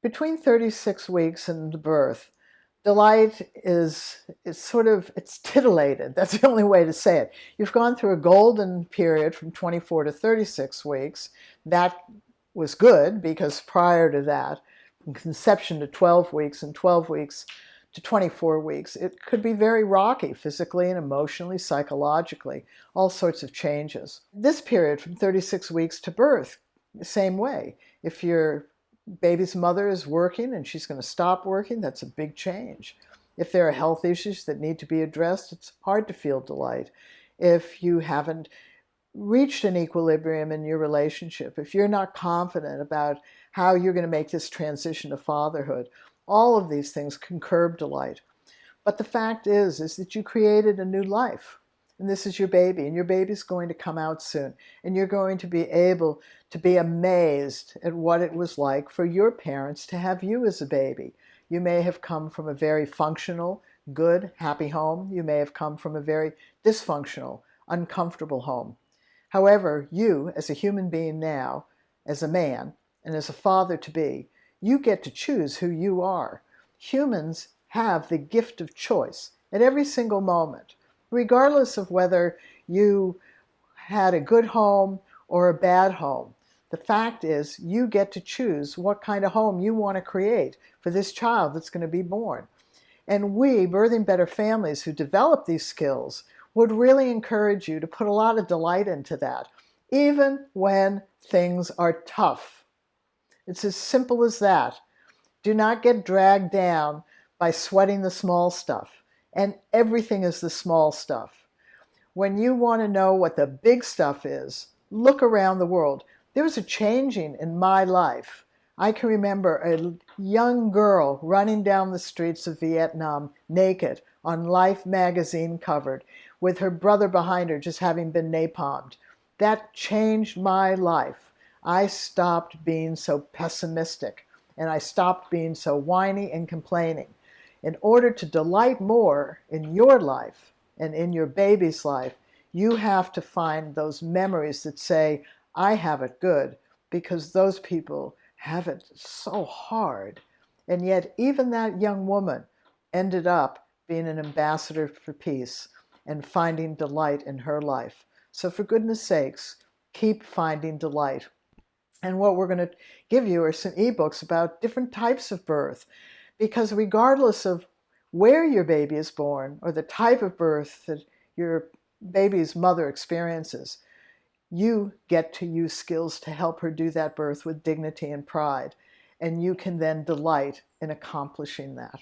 Between 36 weeks and birth, delight is it's titillated. That's the only way to say it. You've gone through a golden period from 24 to 36 weeks. That was good because prior to that, from conception to 12 weeks and 12 weeks to 24 weeks, it could be very rocky physically and emotionally, psychologically, all sorts of changes. This period from 36 weeks to birth, the same way. If your baby's mother is working and she's going to stop working, that's a big change. If there are health issues that need to be addressed, it's hard to feel delight. If you haven't reached an equilibrium in your relationship, if you're not confident about how you're going to make this transition to fatherhood, all of these things can curb delight. But the fact is that you created a new life. And this is your baby, and your baby's going to come out soon. And you're going to be able to be amazed at what it was like for your parents to have you as a baby. You may have come from a very functional, good, happy home. You may have come from a very dysfunctional, uncomfortable home. However, you, as a human being now, as a man, and as a father-to-be, you get to choose who you are. Humans have the gift of choice at every single moment, regardless of whether you had a good home or a bad home. The fact is, you get to choose what kind of home you want to create for this child that's going to be born. And we, Birthing Better Families, who develop these skills, would really encourage you to put a lot of delight into that, even when things are tough. It's as simple as that. Do not get dragged down by sweating the small stuff. And everything is the small stuff. When you want to know what the big stuff is, look around the world. There was a changing in my life. I can remember a young girl running down the streets of Vietnam naked on Life magazine covered with her brother behind her just having been napalmed. That changed my life. I stopped being so pessimistic and I stopped being so whiny and complaining. In order to delight more in your life and in your baby's life, you have to find those memories that say, I have it good, because those people have it so hard. And yet even that young woman ended up being an ambassador for peace and finding delight in her life. So for goodness sakes, keep finding delight. And what we're going to give you are some ebooks about different types of birth, because regardless of where your baby is born or the type of birth that your baby's mother experiences, you get to use skills to help her do that birth with dignity and pride. And you can then delight in accomplishing that.